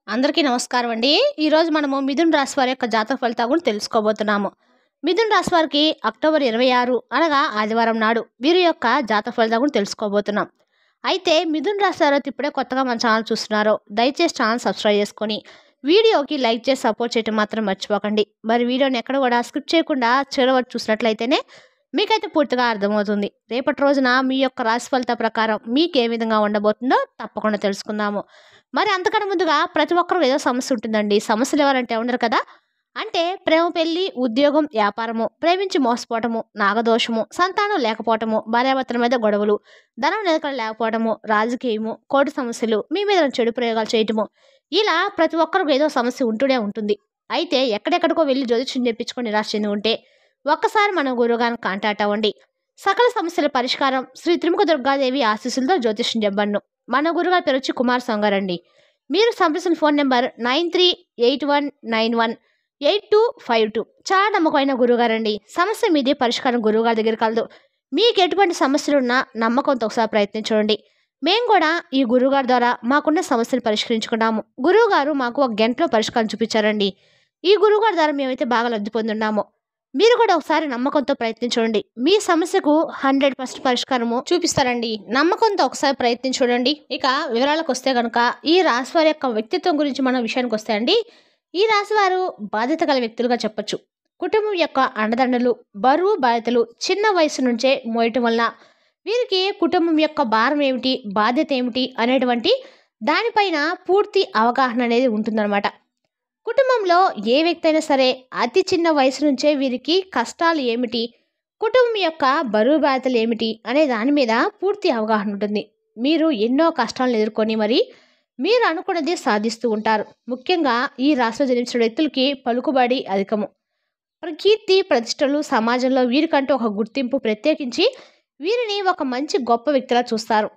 అందరికీ నమస్కారం అండి. ఈరోజు మనము మిథున రాశి వారి యొక్క జాతక ఫలితాల గురించి తెలుసుకోబోతున్నాము. మిథున రాశి వారికి అక్టోబర్ 26 అనగా ఆదివారం నాడు వీరి యొక్క జాతక ఫలితాల గురించి తెలుసుకోబోతున్నాం. అయితే మిథున రాశి వారు ఇప్పుడే కొత్తగా మన ఛానల్ చూస్తున్నారో దయచేసి ఛానల్ సబ్స్క్రైబ్ చేసుకొని వీడియోకి లైక్ చేసి సపోర్ట్ చేయడం మాత్రం మర్చిపోకండి. మరి వీడియోని ఎక్కడ కూడా స్కిప్ చేయకుండా చివరి వరకు చూసినట్లయితేనే మీకైతే పూర్తిగా అర్థమవుతుంది. రేపటి రోజున మీ యొక్క రాశి ఫలిత ప్రకారం మీకు ఏ విధంగా ఉండబోతుందో తప్పకుండా తెలుసుకుందాము. మరి అంతకన్నా ముందుగా ప్రతి ఒక్కరు ఏదో సమస్య ఉంటుందండి. సమస్యలు ఎవరంటే ఉండరు కదా. అంటే ప్రేమ, పెళ్లి, ఉద్యోగం, వ్యాపారము, ప్రేమించి మోసపోవటము, నాగదోషము, సంతానం లేకపోవటము, భార్యాభర్తల మీద గొడవలు, ధనం నిలకడ లేకపోవటము, రాజకీయము, కోర్టు సమస్యలు, మీ మీద చెడు ప్రయోగాలు చేయటము, ఇలా ప్రతి ఒక్కరికి ఏదో సమస్య ఉంటూనే ఉంటుంది. అయితే ఎక్కడెక్కడికో వెళ్ళి జ్యోతిష్యం చెప్పించుకొని నిరాశ చెంది ఉంటే ఒక్కసారి మన గురువుగారిని కాంటాక్ట్ అవ్వండి. సకల సమస్యల పరిష్కారం శ్రీ త్రిముఖ దుర్గాదేవి ఆశీస్సులతో జ్యోతిష్యం చెప్పబడును. మన గురుగారి పేరు వచ్చి కుమార్ సంగారండి. మీరు సంప్రదించిన ఫోన్ నెంబర్ 9381918252. చాలా నమ్మకమైన గురుగారండి. సమస్య మీదే, పరిష్కారం గురువుగారి దగ్గర కలదు. మీకు ఎటువంటి సమస్యలున్నా నమ్మకంతో ఒకసారి ప్రయత్నించండి. మేము కూడా ఈ గురువుగారి ద్వారా మాకున్న సమస్యలు పరిష్కరించుకున్నాము. గురువుగారు మాకు ఒక గంటలో పరిష్కారం చూపించారండి. ఈ గురువుగారి ద్వారా మేమైతే బాగా లబ్ధి పొందున్నాము. మీరు కూడా ఒకసారి నమ్మకంతో ప్రయత్నించండి. మీ సమస్యకు 100% పరిష్కారము చూపిస్తారండి. నమ్మకంతో ఒకసారి ప్రయత్నించండి. ఇక వివరాలకు వస్తే కనుక ఈ రాశి వారి యొక్క వ్యక్తిత్వం గురించి మన విషయానికి వస్తే అండి, ఈ రాశి వారు బాధ్యత గల వ్యక్తులుగా చెప్పొచ్చు. కుటుంబం యొక్క అండదండలు, బరువు బాధ్యతలు చిన్న వయసు నుంచే మోయటం వల్ల వీరికి కుటుంబం యొక్క భారం ఏమిటి, బాధ్యత ఏమిటి అనేటువంటి దానిపైన పూర్తి అవగాహన అనేది ఉంటుందన్నమాట. కుటుంబంలో ఏ వ్యక్తి అయినా సరే అతి చిన్న వయసు నుంచే వీరికి కష్టాలు ఏమిటి, కుటుంబం యొక్క బరువు బాధ్యతలు ఏమిటి అనే దాని మీద పూర్తి అవగాహన ఉంటుంది. మీరు ఎన్నో కష్టాలను ఎదుర్కొని మరి మీరు అనుకున్నది సాధిస్తూ ఉంటారు. ముఖ్యంగా ఈ రాశిలో జన్మించిన వ్యక్తులకి పలుకుబడి అధికము. కీర్తి ప్రతిష్టలు సమాజంలో వీరికంటూ ఒక గుర్తింపు, ప్రత్యేకించి వీరిని ఒక మంచి గొప్ప వ్యక్తిలా చూస్తారు.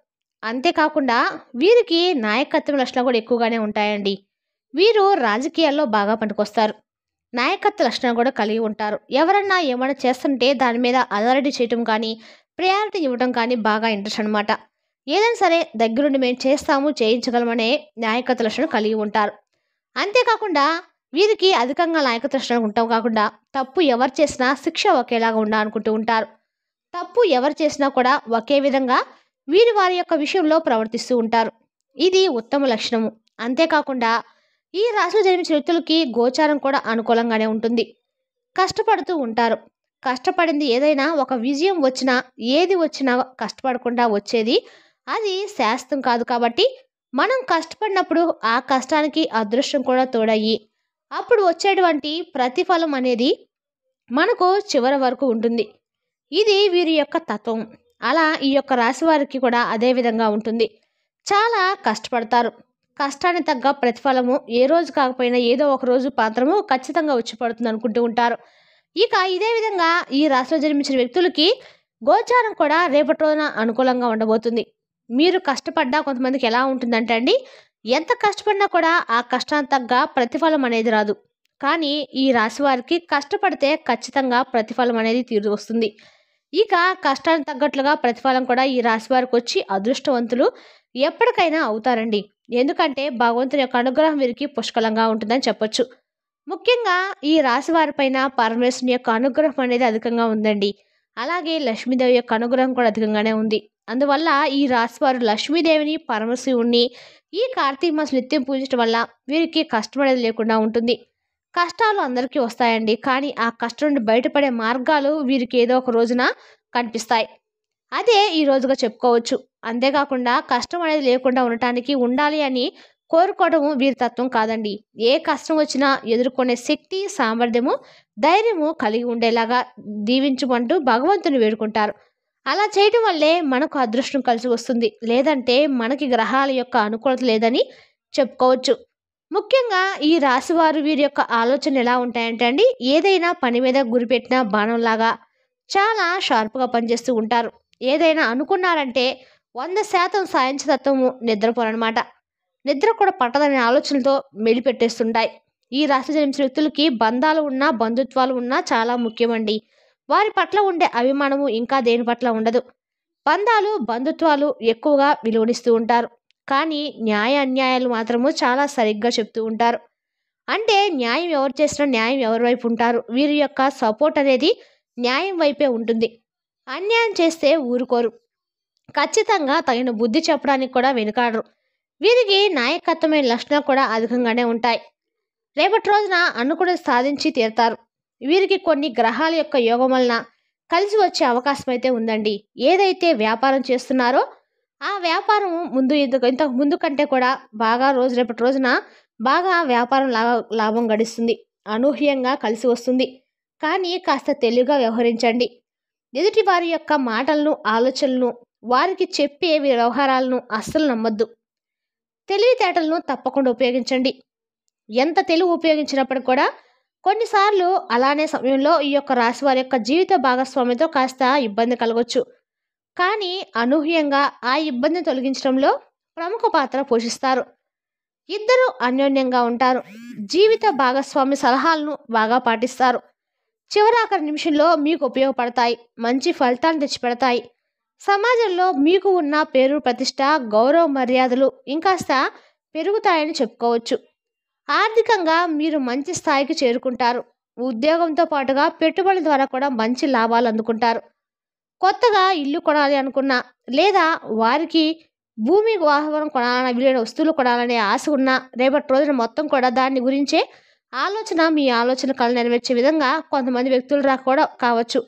అంతేకాకుండా వీరికి నాయకత్వం లక్షణాలు కూడా ఎక్కువగానే ఉంటాయండి. వీరు రాజకీయాల్లో బాగా పనికొస్తారు. నాయకత్వ లక్షణాలు కూడా కలిగి ఉంటారు. ఎవరన్నా ఏమైనా చేస్తుంటే దాని మీద అథారిటీ చేయటం కానీ, ప్రయారిటీ ఇవ్వడం కానీ బాగా ఇంట్రెస్ట్ అనమాట. ఏదైనా సరే దగ్గరుండి మేము చేస్తాము, చేయించగలమనే నాయకత్వ లక్షణం కలిగి ఉంటారు. అంతేకాకుండా వీరికి అధికంగా నాయకత్వ లక్షణాలు ఉంటాం కాకుండా తప్పు ఎవరు చేసినా శిక్ష ఒకేలాగా ఉండాలనుకుంటూ ఉంటారు. తప్పు ఎవరు చేసినా కూడా ఒకే విధంగా వీరు వారి యొక్క విషయంలో ప్రవర్తిస్తూ ఉంటారు. ఇది ఉత్తమ లక్షణము. అంతేకాకుండా ఈ రాశిలో జన్మించిన వ్యక్తులకి గోచారం కూడా అనుకూలంగానే ఉంటుంది. కష్టపడుతూ ఉంటారు. కష్టపడింది ఏదైనా ఒక విజయం వచ్చినా, ఏది వచ్చినా కష్టపడకుండా వచ్చేది అది శాస్త్రం కాదు. కాబట్టి మనం కష్టపడినప్పుడు ఆ కష్టానికి అదృష్టం కూడా తోడయ్యి అప్పుడు వచ్చేటువంటి ప్రతిఫలం అనేది మనకు చివరి వరకు ఉంటుంది. ఇది వీరి యొక్క తత్వం. అలా ఈ యొక్క రాశి వారికి కూడా అదే విధంగా ఉంటుంది. చాలా కష్టపడతారు. కష్టానికి తగ్గ ప్రతిఫలము ఏ రోజు కాకపోయినా ఏదో ఒక రోజు పాత్రము ఖచ్చితంగా వచ్చి పడుతుంది అనుకుంటూ ఉంటారు. ఇక ఇదే విధంగా ఈ రాశిలో జన్మించిన వ్యక్తులకి గోచారం కూడా రేపటి రోజున అనుకూలంగా ఉండబోతుంది. మీరు కష్టపడ్డా కొంతమందికి ఎలా ఉంటుందంటే అండి, ఎంత కష్టపడినా కూడా ఆ కష్టానికి తగ్గ ప్రతిఫలం అనేది రాదు. కానీ ఈ రాశి వారికి కష్టపడితే ఖచ్చితంగా ప్రతిఫలం అనేది తీరు వస్తుంది. ఇక కష్టానికి తగ్గట్లుగా ప్రతిఫలం కూడా ఈ రాశి వారికి వచ్చి అదృష్టవంతులు ఎప్పటికైనా అవుతారండి. ఎందుకంటే భగవంతుని యొక్క అనుగ్రహం వీరికి పుష్కలంగా ఉంటుందని చెప్పొచ్చు. ముఖ్యంగా ఈ రాశి వారిపైన పరమేశ్వరుని యొక్క అనుగ్రహం అనేది అధికంగా ఉందండి. అలాగే లక్ష్మీదేవి యొక్క అనుగ్రహం కూడా అధికంగానే ఉంది. అందువల్ల ఈ రాశి వారు లక్ష్మీదేవిని, పరమశివుణ్ణి ఈ కార్తీక మాసం నిత్యం పూజించడం వల్ల వీరికి కష్టం అనేది లేకుండా ఉంటుంది. కష్టాలు అందరికీ వస్తాయండి. కానీ ఆ కష్టం నుండి బయటపడే మార్గాలు వీరికి ఏదో ఒక రోజున కనిపిస్తాయి. అదే ఈ రోజుగా చెప్పుకోవచ్చు. అంతేకాకుండా కష్టం అనేది లేకుండా ఉండటానికి ఉండాలి అని కోరుకోవడము వీరి తత్వం కాదండి. ఏ కష్టం వచ్చినా ఎదుర్కొనే శక్తి, సామర్థ్యము, ధైర్యము కలిగి ఉండేలాగా దీవించమంటూ భగవంతుని వేడుకుంటారు. అలా చేయడం వల్లే మనకు అదృష్టం కలిసి వస్తుంది. లేదంటే మనకి గ్రహాల యొక్క అనుకూలత లేదని చెప్పుకోవచ్చు. ముఖ్యంగా ఈ రాశివారు వీరి యొక్క ఆలోచన ఎలా ఉంటాయంటే అండి, ఏదైనా పని మీద గురిపెట్టిన బాణంలాగా చాలా షార్ప్గా పనిచేస్తూ ఉంటారు. ఏదైనా అనుకున్నారంటే 100% సాధించతత్వము నిద్రపోరనమాట. నిద్ర కూడా పట్టదనే ఆలోచనలతో మెలిపెట్టేస్తుంటాయి. ఈ రాశి జన్మించిన వ్యక్తులకి బంధాలు ఉన్నా, బంధుత్వాలు ఉన్నా చాలా ముఖ్యమండి. వారి పట్ల ఉండే అభిమానము ఇంకా దేని పట్ల ఉండదు. బంధాలు, బంధుత్వాలు ఎక్కువగా విలువనిస్తూ ఉంటారు. కానీ న్యాయ అన్యాయాలు మాత్రము చాలా సరిగ్గా చెప్తూ ఉంటారు. అంటే న్యాయం ఎవరు చేసినా న్యాయం ఎవరి వైపు ఉంటారు. వీరి యొక్క సపోర్ట్ అనేది న్యాయం వైపే ఉంటుంది. అన్యాయం చేస్తే ఊరుకోరు. ఖచ్చితంగా తగిన బుద్ధి చెప్పడానికి కూడా వెనుకాడరు. వీరికి నాయకత్వమైన లక్షణాలు కూడా అధికంగానే ఉంటాయి. రేపటి రోజున అనుకున్నది సాధించి తీరుతారు. వీరికి కొన్ని గ్రహాల యొక్క యోగం వలన కలిసి వచ్చే అవకాశం అయితే ఉందండి. ఏదైతే వ్యాపారం చేస్తున్నారో ఆ వ్యాపారం ఇంతకు ముందు కంటే కూడా బాగా రేపటి రోజున బాగా వ్యాపారం లాభం గడిస్తుంది. అనూహ్యంగా కలిసి వస్తుంది. కానీ కాస్త తెలివిగా వ్యవహరించండి. ఎదుటి వారి యొక్క మాటలను, ఆలోచనలను, వారికి చెప్పే వ్యవహారాలను అస్సలు నమ్మొద్దు. తెలివితేటలను తప్పకుండా ఉపయోగించండి. ఎంత తెలివి ఉపయోగించినప్పుడు కూడా కొన్నిసార్లు అలానే సమయంలో ఈ యొక్క రాశి వారి యొక్క జీవిత భాగస్వామితో కాస్త ఇబ్బంది కలగొచ్చు. కానీ అనూహ్యంగా ఆ ఇబ్బందిని తొలగించడంలో ప్రముఖ పాత్ర పోషిస్తారు. ఇద్దరు అన్యోన్యంగా ఉంటారు. జీవిత భాగస్వామి సలహాలను బాగా పాటిస్తారు. చివరాఖరి నిమిషంలో మీకు ఉపయోగపడతాయి. మంచి ఫలితాలను తెచ్చిపెడతాయి. సమాజంలో మీకు ఉన్న పేరు, ప్రతిష్ట, గౌరవ మర్యాదలు ఇంకాస్త పెరుగుతాయని చెప్పుకోవచ్చు. ఆర్థికంగా మీరు మంచి స్థాయికి చేరుకుంటారు. ఉద్యోగంతో పాటుగా పెట్టుబడుల ద్వారా కూడా మంచి లాభాలు అందుకుంటారు. కొత్తగా ఇల్లు కొనాలి అనుకున్నా, లేదా వారికి భూమి వాహనం కొనాలన్న విలువైన వస్తువులు కొనాలనే ఆశ ఉన్నా, రేపటి రోజున మొత్తం కూడా దాని గురించే మీ ఆలోచన కళ నెరవేర్చే విధంగా కొంతమంది వ్యక్తులు కూడా కావచ్చు.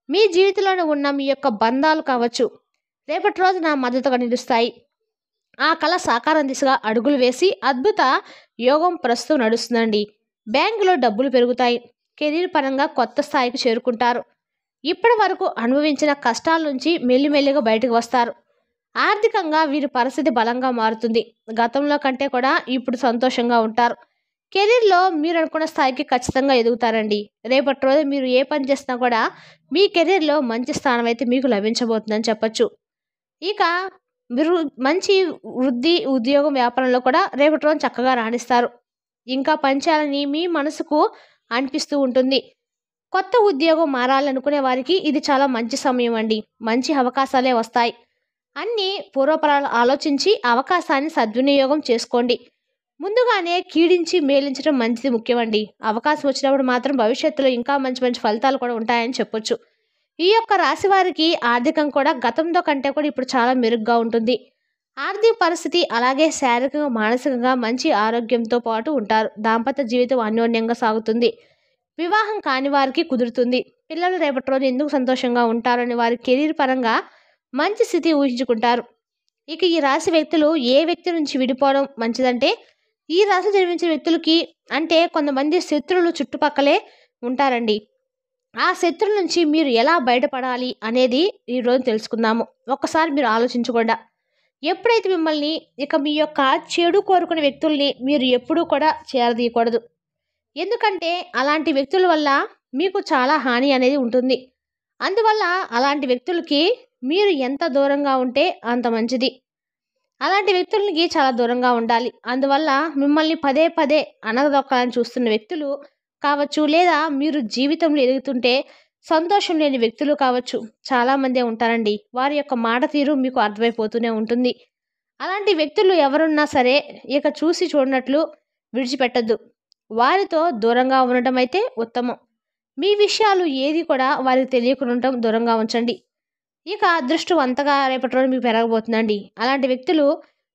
మీ జీవితంలోనే ఉన్న మీ యొక్క బంధాలు కావచ్చు, రేపటి రోజున మద్దతుగా నిలుస్తాయి. ఆ కళ సాకారం దిశగా అడుగులు వేసి అద్భుత యోగం ప్రస్తుతం నడుస్తుందండి. బ్యాంకులో డబ్బులు పెరుగుతాయి. కెరీర్ పరంగా కొత్త స్థాయికి చేరుకుంటారు. ఇప్పటి వరకు అనుభవించిన కష్టాల నుంచి మెల్లిమెల్లిగా బయటకు వస్తారు. ఆర్థికంగా వీరి పరిస్థితి బలంగా మారుతుంది. గతంలో కంటే కూడా ఇప్పుడు సంతోషంగా ఉంటారు. కెరీర్లో మీరు అనుకున్న స్థాయికి ఖచ్చితంగా ఎదుగుతారండి. రేపటి రోజు మీరు ఏ పని చేసినా కూడా మీ కెరీర్లో మంచి స్థానం అయితే మీకు లభించబోతుందని చెప్పచ్చు. ఇక మీరు మంచి వృద్ధి, ఉద్యోగం, వ్యాపారంలో కూడా రేపటి రోజు చక్కగా రాణిస్తారు. ఇంకా పనిచేయాలని మీ మనసుకు అనిపిస్తూ ఉంటుంది. కొత్త ఉద్యోగం మారాలనుకునే వారికి ఇది చాలా మంచి సమయం అండి. మంచి అవకాశాలే వస్తాయి. అన్నీ పూర్వపరాలు ఆలోచించి అవకాశాన్ని సద్వినియోగం చేసుకోండి. ముందుగానే కీడించి మేలించడం మంచిది ముఖ్యమండి. అవకాశం వచ్చినప్పుడు మాత్రం భవిష్యత్తులో ఇంకా మంచి మంచి ఫలితాలు కూడా ఉంటాయని చెప్పొచ్చు. ఈ యొక్క రాశి వారికి ఆర్థికం కూడా గతంతో కంటే కూడా ఇప్పుడు చాలా మెరుగ్గా ఉంటుంది. ఆర్థిక పరిస్థితి అలాగే శారీరకంగా, మానసికంగా మంచి ఆరోగ్యంతో పాటు ఉంటారు. దాంపత్య జీవితం అన్యోన్యంగా సాగుతుంది. వివాహం కాని వారికి కుదురుతుంది. పిల్లలు రేపటి రోజు ఎందుకు సంతోషంగా ఉంటారని వారి కెరీర్ పరంగా మంచి స్థితి ఊహించుకుంటారు. ఇక ఈ రాశి వ్యక్తులు ఏ వ్యక్తి నుంచి విడిపోవడం మంచిదంటే, ఈ రాశి జన్మించిన వ్యక్తులకి అంటే కొంతమంది శత్రువులు చుట్టుపక్కలే ఉంటారండి. ఆ శత్రువుల నుంచి మీరు ఎలా బయటపడాలి అనేది ఈరోజు తెలుసుకుందాము. ఒక్కసారి మీరు ఆలోచించకుండా, ఎప్పుడైతే మిమ్మల్ని మీ యొక్క చెడు కోరుకునే వ్యక్తుల్ని మీరు ఎప్పుడూ కూడా చేరదీయకూడదు. ఎందుకంటే అలాంటి వ్యక్తుల వల్ల మీకు చాలా హాని అనేది ఉంటుంది. అందువల్ల అలాంటి వ్యక్తులకి మీరు ఎంత దూరంగా ఉంటే అంత మంచిది. అలాంటి వ్యక్తులకి చాలా దూరంగా ఉండాలి. అందువల్ల మిమ్మల్ని పదే పదే అనగదొక్కాలని చూస్తున్న వ్యక్తులు కావచ్చు, లేదా మీరు జీవితంలో ఎదుగుతుంటే సంతోషం లేని వ్యక్తులు కావచ్చు, చాలామందే ఉంటారండి. వారి యొక్క మాట తీరు మీకు అర్థమైపోతూనే ఉంటుంది. అలాంటి వ్యక్తులు ఎవరున్నా సరే ఇక చూసి చూడనట్లు విడిచిపెట్టద్దు. వారితో దూరంగా ఉండటం అయితే ఉత్తమం. మీ విషయాలు ఏది కూడా వారికి తెలియకుండా ఉండటం దూరంగా ఉంచండి. ఇక అదృష్టం అంతగా రేపటి రోజు మీకు పెరగబోతుందండి. అలాంటి వ్యక్తులు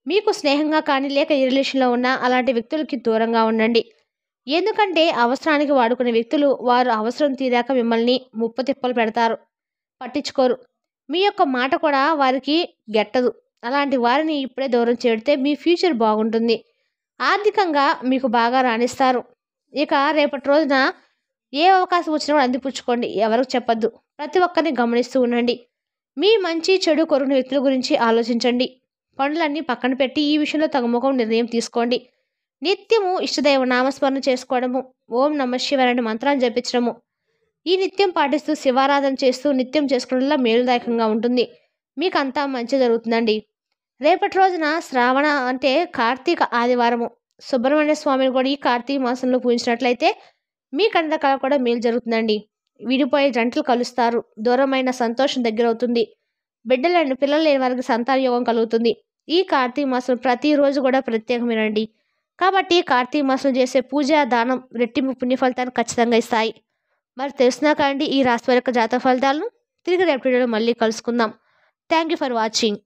మీకు స్నేహంగా కానీ లేక ఈ రిలేషన్లో ఉన్న అలాంటి వ్యక్తులకి దూరంగా ఉండండి. ఎందుకంటే అవసరానికి వాడుకునే వ్యక్తులు వారు అవసరం తీరాక మిమ్మల్ని ముప్పతిప్పలు పెడతారు, పట్టించుకోరు. మీ యొక్క మాట కూడా వారికి గెట్టదు. అలాంటి వారిని ఇప్పుడే దూరం చేడితే మీ ఫ్యూచర్ బాగుంటుంది. ఆర్థికంగా మీకు బాగా రాణిస్తారు. ఇక రేపటి రోజున ఏ అవకాశం వచ్చినా అందిపుచ్చుకోండి. ఎవరికి చెప్పద్దు. ప్రతి ఒక్కరిని గమనిస్తూ ఉండండి. మీ మంచి చెడు కొరుకున్న వ్యక్తుల గురించి ఆలోచించండి. పనులన్నీ పక్కన పెట్టి ఈ విషయంలో తగుముఖం నిర్ణయం తీసుకోండి. నిత్యము ఇష్టదైవ నామస్మరణ చేసుకోవడము, ఓం నమః శివాయ అనే మంత్రాన్ని జపించడము, ఈ నిత్యం పాటిస్తూ శివారాధన చేస్తూ నిత్యం చేసుకోవడం వల్ల మేలుదాయకంగా ఉంటుంది. మీకు అంతా మంచి జరుగుతుందండి. రేపటి రోజున శ్రావణ అంటే కార్తీక ఆదివారము, సుబ్రహ్మణ్య స్వామిని కూడా ఈ కార్తీక మాసంలో పూజించినట్లయితే మీ కంటకల కూడా మేలు జరుగుతుందండి. విడిపోయే జంటలు కలుస్తారు. దూరమైన సంతోషం దగ్గర అవుతుంది. పిల్లలు లేని వారికి సంతాన యోగం కలుగుతుంది. ఈ కార్తీక మాసం ప్రతిరోజు కూడా ప్రత్యేకమేనండి. కాబట్టి కార్తీక మాసం చేసే పూజ, దానం రెట్టింపు పుణ్య ఫలితాన్ని ఖచ్చితంగా ఇస్తాయి. మరి తెలిసినాక అండి ఈ రాశి వారి యొక్క జాతక ఫలితాలను తిరిగి రేపటి వీడియోలో మళ్ళీ కలుసుకుందాం. Thank you for watching.